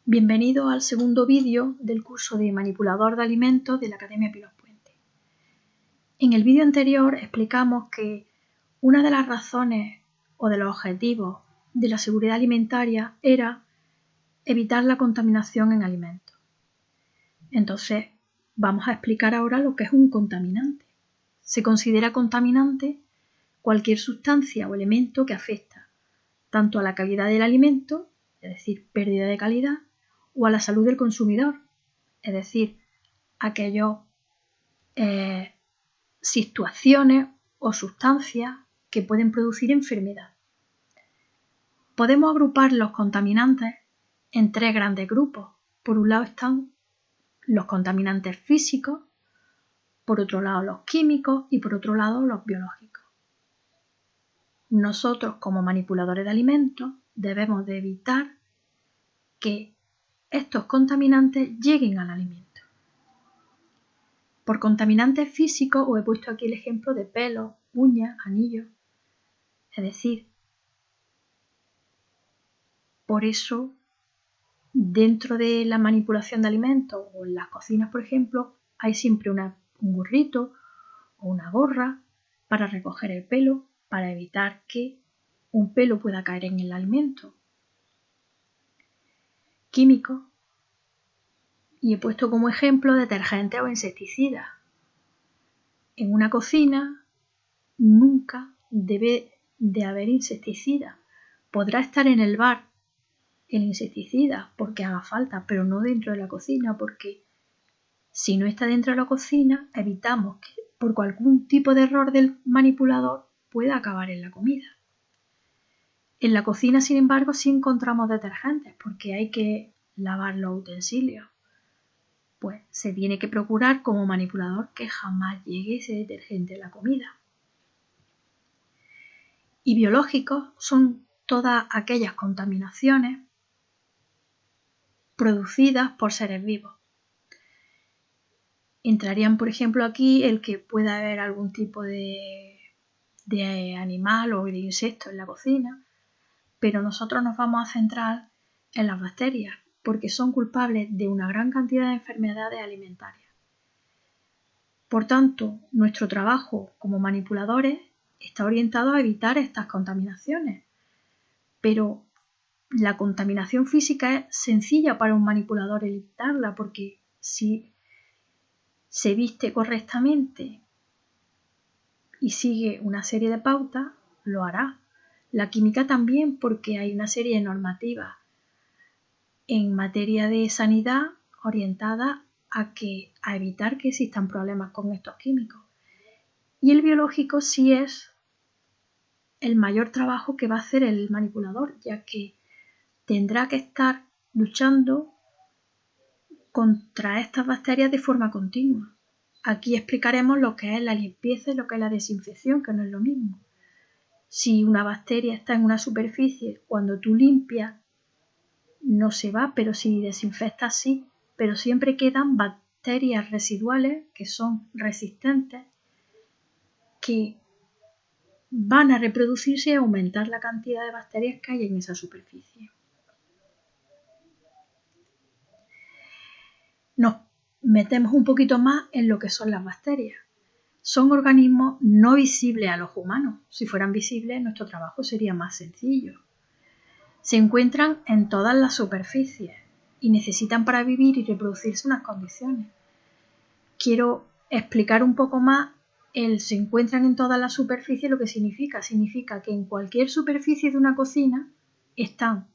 Bienvenido al segundo vídeo del curso de manipulador de alimentos de la Academia Pilos Puente. En el vídeo anterior explicamos que una de las razones o de los objetivos de la seguridad alimentaria era evitar la contaminación en alimentos. Entonces, vamos a explicar ahora lo que es un contaminante. Se considera contaminante cualquier sustancia o elemento que afecta tanto a la calidad del alimento, es decir, pérdida de calidad, o a la salud del consumidor, es decir, aquellas situaciones o sustancias que pueden producir enfermedad. Podemos agrupar los contaminantes en tres grandes grupos. Por un lado están los contaminantes físicos, por otro lado los químicos y por otro lado los biológicos. Nosotros, como manipuladores de alimentos, debemos de evitar que estos contaminantes lleguen al alimento. Por contaminantes físicos os he puesto aquí el ejemplo de pelos, uñas, anillos. Es decir, por eso dentro de la manipulación de alimentos o en las cocinas, por ejemplo, hay siempre un gorrito o una gorra para recoger el pelo, para evitar que un pelo pueda caer en el alimento. Químicos. Y he puesto como ejemplo detergentes o insecticidas. En una cocina nunca debe de haber insecticida. Podrá estar en el bar el insecticida porque haga falta, pero no dentro de la cocina, porque si no está dentro de la cocina, evitamos que por algún tipo de error del manipulador pueda acabar en la comida. En la cocina, sin embargo, sí encontramos detergentes porque hay que lavar los utensilios. Pues se tiene que procurar como manipulador que jamás llegue ese detergente a la comida. Y biológicos son todas aquellas contaminaciones producidas por seres vivos. Entrarían, por ejemplo, aquí el que pueda haber algún tipo de animal o de insecto en la cocina, pero nosotros nos vamos a centrar en las bacterias porque son culpables de una gran cantidad de enfermedades alimentarias. Por tanto, nuestro trabajo como manipuladores está orientado a evitar estas contaminaciones, pero la contaminación física es sencilla para un manipulador evitarla porque si se viste correctamente y sigue una serie de pautas, lo hará. La química también porque hay una serie de normativas en materia de sanidad orientada a evitar que existan problemas con estos químicos. Y el biológico sí es el mayor trabajo que va a hacer el manipulador, ya que tendrá que estar luchando contra estas bacterias de forma continua. Aquí explicaremos lo que es la limpieza y lo que es la desinfección, que no es lo mismo. Si una bacteria está en una superficie, cuando tú limpias, no se va, pero si desinfectas sí, pero siempre quedan bacterias residuales que son resistentes, que van a reproducirse y aumentar la cantidad de bacterias que hay en esa superficie. Nos metemos un poquito más en lo que son las bacterias. Son organismos no visibles a los humanos. Si fueran visibles, nuestro trabajo sería más sencillo. Se encuentran en todas las superficies y necesitan para vivir y reproducirse unas condiciones. Quiero explicar un poco más el se encuentran en todas las superficies lo que significa. Significa que en cualquier superficie de una cocina están.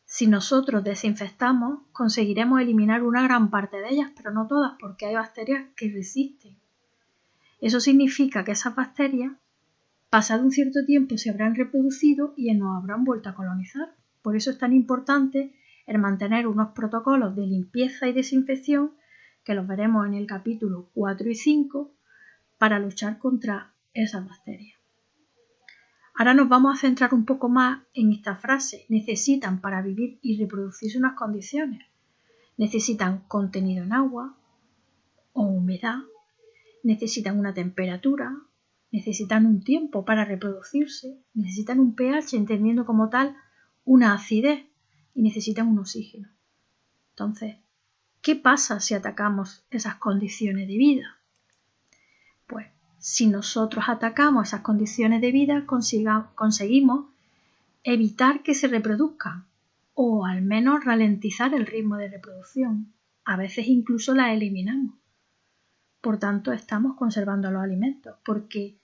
Si nosotros desinfectamos, conseguiremos eliminar una gran parte de ellas, pero no todas, porque hay bacterias que resisten. Eso significa que esas bacterias, pasado un cierto tiempo, se habrán reproducido y nos habrán vuelto a colonizar. Por eso es tan importante el mantener unos protocolos de limpieza y desinfección, que los veremos en el capítulo 4 y 5, para luchar contra esas bacterias. Ahora nos vamos a centrar un poco más en esta frase. Necesitan para vivir y reproducirse unas condiciones. Necesitan contenido en agua o humedad. Necesitan una temperatura. Necesitan un tiempo para reproducirse. Necesitan un pH, entendiendo como tal una acidez. y necesitan un oxígeno. Entonces, ¿qué pasa si atacamos esas condiciones de vida? Pues si nosotros atacamos esas condiciones de vida, conseguimos evitar que se reproduzcan o al menos ralentizar el ritmo de reproducción. A veces incluso las eliminamos. Por tanto, estamos conservando los alimentos porque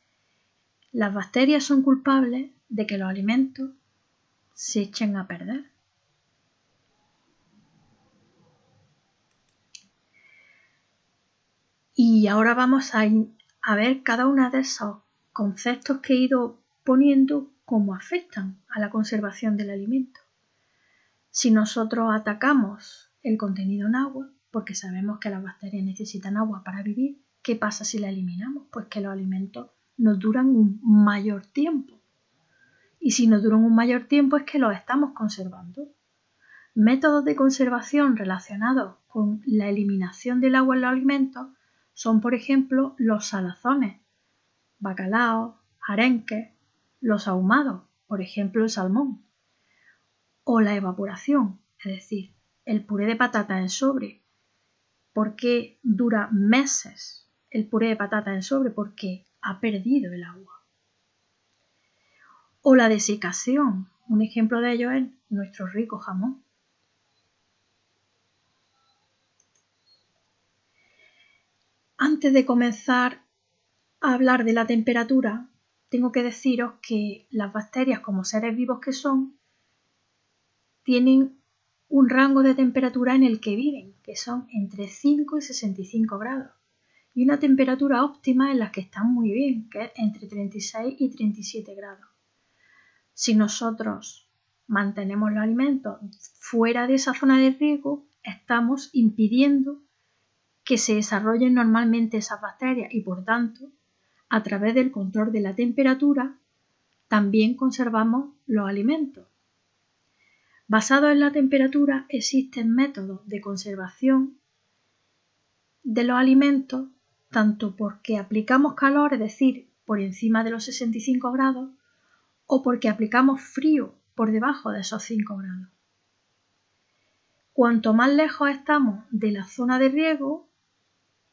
las bacterias son culpables de que los alimentos se echen a perder. Y ahora vamos a ver cada uno de esos conceptos que he ido poniendo cómo afectan a la conservación del alimento. Si nosotros atacamos el contenido en agua, porque sabemos que las bacterias necesitan agua para vivir, ¿qué pasa si la eliminamos? Pues que los alimentos nos duran un mayor tiempo. Y si nos duran un mayor tiempo es que los estamos conservando. Métodos de conservación relacionados con la eliminación del agua en los alimentos son, por ejemplo, los salazones, bacalao, arenques, los ahumados, por ejemplo, el salmón, o la evaporación, es decir, el puré de patata en sobre. ¿Por qué dura meses el puré de patata en sobre? Porque ha perdido el agua. O la desecación, un ejemplo de ello es nuestro rico jamón. Antes de comenzar a hablar de la temperatura, tengo que deciros que las bacterias, como seres vivos que son, tienen un rango de temperatura en el que viven, que son entre 5 y 65 grados, y una temperatura óptima en la que están muy bien, que es entre 36 y 37 grados. Si nosotros mantenemos los alimentos fuera de esa zona de riesgo, estamos impidiendo que se desarrollen normalmente esas bacterias y, por tanto, a través del control de la temperatura, también conservamos los alimentos. Basados en la temperatura, existen métodos de conservación de los alimentos, tanto porque aplicamos calor, es decir, por encima de los 65 grados, o porque aplicamos frío por debajo de esos 5 grados. Cuanto más lejos estamos de la zona de riego,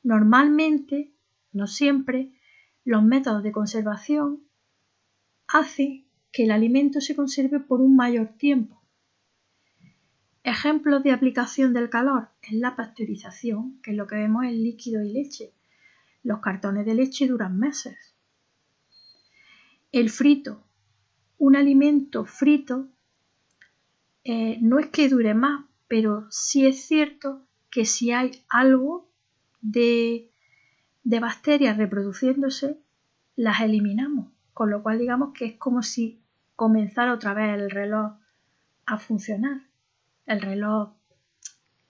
normalmente, no siempre, los métodos de conservación hacen que el alimento se conserve por un mayor tiempo. Ejemplos de aplicación del calor es la pasteurización, que es lo que vemos en líquido y leche. Los cartones de leche duran meses. El frito. Un alimento frito no es que dure más, pero sí es cierto que si hay algo de bacterias reproduciéndose, las eliminamos. Con lo cual digamos que es como si comenzara otra vez el reloj a funcionar. El reloj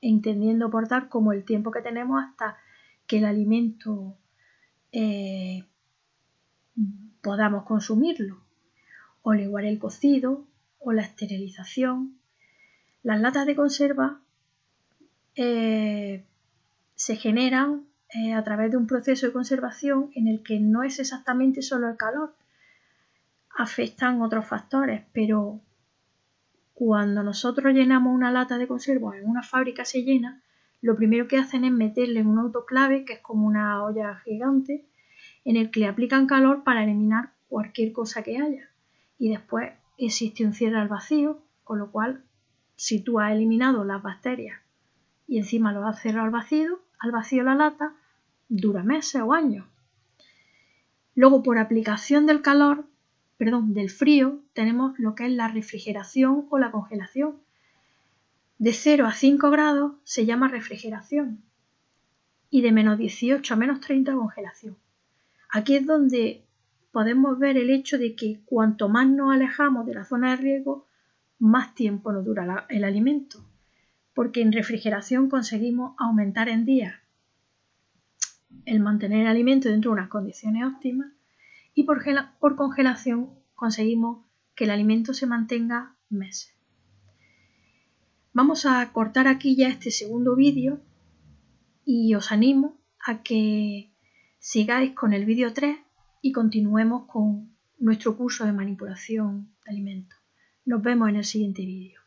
entendiendo por tal como el tiempo que tenemos hasta que el alimento podamos consumirlo. O al igual el cocido o la esterilización. Las latas de conserva se generan a través de un proceso de conservación en el que no es exactamente solo el calor, afectan otros factores, pero cuando nosotros llenamos una lata de conserva en una fábrica se llena, lo primero que hacen es meterle en un autoclave, que es como una olla gigante, en el que le aplican calor para eliminar cualquier cosa que haya. Y después existe un cierre al vacío, con lo cual, si tú has eliminado las bacterias y encima lo has cerrado al vacío la lata, dura meses o años. Luego, por aplicación del frío, tenemos lo que es la refrigeración o la congelación. De 0 a 5 grados se llama refrigeración y de menos 18 a menos 30 congelación. Aquí es donde podemos ver el hecho de que cuanto más nos alejamos de la zona de riego, más tiempo nos dura el alimento, porque en refrigeración conseguimos aumentar en días el mantener el alimento dentro de unas condiciones óptimas y por congelación conseguimos que el alimento se mantenga meses. Vamos a cortar aquí ya este segundo vídeo y os animo a que sigáis con el vídeo 3 y continuemos con nuestro curso de manipulación de alimentos. Nos vemos en el siguiente vídeo.